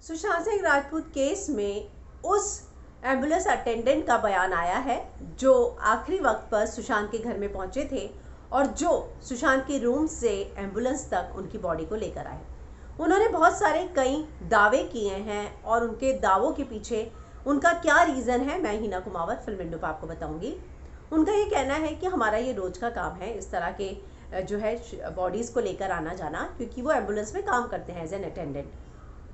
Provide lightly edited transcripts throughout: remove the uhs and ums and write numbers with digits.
Sushant Singh Rajput case में उस ambulance attendant का बयान आया है जो आखिरी वक्त पर सुशांत के घर में पहुंचे थे और जो सुशांत के रूम से एम्बुलेंस तक उनकी बॉडी को लेकर आए। उन्होंने बहुत सारे कई दावे किए हैं और उनके दावों के पीछे उनका क्या रीज़न है मैं हिना कुमावत फिल्म विंडो पर आपको बताऊंगी। उनका ये कहना है कि हमारा ये रोज का काम है इस तरह के जो है बॉडीज़ को लेकर आना जाना, क्योंकि वो एम्बुलेंस में काम करते हैं एज एन अटेंडेंट।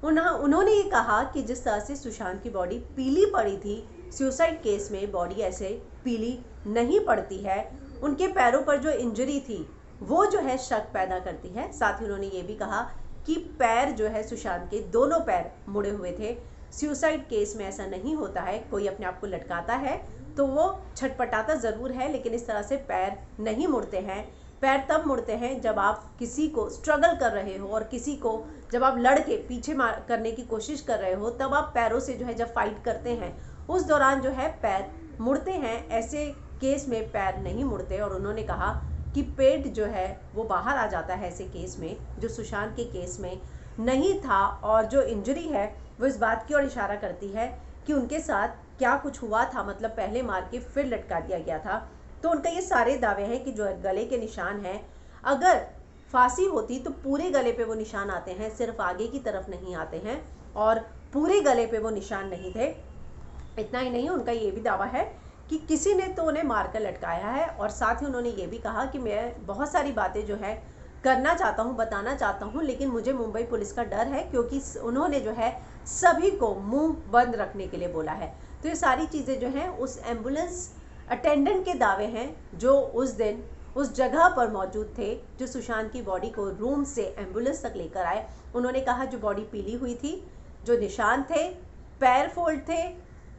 उन्होंने ये कहा कि जिस तरह से सुशांत की बॉडी पीली पड़ी थी, सुसाइड केस में बॉडी ऐसे पीली नहीं पड़ती है। उनके पैरों पर जो इंजरी थी वो जो है शक पैदा करती है। साथ ही उन्होंने ये भी कहा कि पैर जो है सुशांत के दोनों पैर मुड़े हुए थे। सुसाइड केस में ऐसा नहीं होता है, कोई अपने आप को लटकाता है तो वो छटपटाता ज़रूर है, लेकिन इस तरह से पैर नहीं मुड़ते हैं। पैर तब मुड़ते हैं जब आप किसी को स्ट्रगल कर रहे हो और किसी को जब आप लड़ के पीछे करने की कोशिश कर रहे हो, तब आप पैरों से जो है जब फाइट करते हैं उस दौरान जो है पैर मुड़ते हैं। ऐसे केस में पैर नहीं मुड़ते। और उन्होंने कहा कि पेट जो है वो बाहर आ जाता है ऐसे केस में, जो सुशांत के केस में नहीं था। और जो इंजरी है वो इस बात की ओर इशारा करती है कि उनके साथ क्या कुछ हुआ था, मतलब पहले मार के फिर लटका दिया गया था। तो उनका ये सारे दावे हैं कि जो गले के निशान हैं, अगर फांसी होती तो पूरे गले पे वो निशान आते हैं, सिर्फ आगे की तरफ नहीं आते हैं, और पूरे गले पे वो निशान नहीं थे। इतना ही नहीं, उनका ये भी दावा है कि किसी ने तो उन्हें मारकर लटकाया है। और साथ ही उन्होंने ये भी कहा कि मैं बहुत सारी बातें जो है करना चाहता हूँ, बताना चाहता हूँ, लेकिन मुझे मुंबई पुलिस का डर है, क्योंकि उन्होंने जो है सभी को मुंह बंद रखने के लिए बोला है। तो ये सारी चीज़ें जो हैं उस एम्बुलेंस अटेंडेंट के दावे हैं जो उस दिन उस जगह पर मौजूद थे, जो सुशांत की बॉडी को रूम से एम्बुलेंस तक लेकर आए। उन्होंने कहा जो बॉडी पीली हुई थी, जो निशान थे, पैर फोल्ड थे,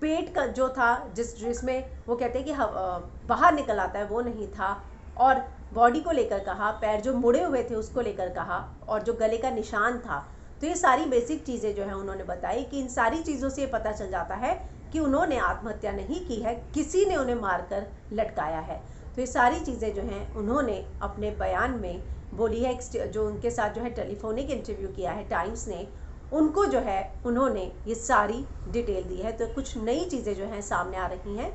पेट का जो था जिसमें वो कहते हैं कि बाहर निकल आता है वो नहीं था, और बॉडी को लेकर कहा, पैर जो मुड़े हुए थे उसको लेकर कहा, और जो गले का निशान था। तो ये सारी बेसिक चीज़ें जो है उन्होंने बताई कि इन सारी चीज़ों से ये पता चल जाता है कि उन्होंने आत्महत्या नहीं की है, किसी ने उन्हें मारकर लटकाया है। तो ये सारी चीज़ें जो हैं उन्होंने अपने बयान में बोली है। जो उनके साथ जो है टेलीफोनिक इंटरव्यू किया है टाइम्स ने, उनको जो है उन्होंने ये सारी डिटेल दी है। तो कुछ नई चीज़ें जो हैं सामने आ रही हैं।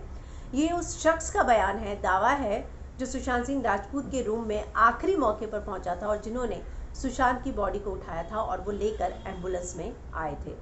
ये उस शख्स का बयान है, दावा है, जो सुशांत सिंह राजपूत के रूम में आखिरी मौके पर पहुंचा था और जिन्होंने सुशांत की बॉडी को उठाया था और वो लेकर एम्बुलेंस में आए थे।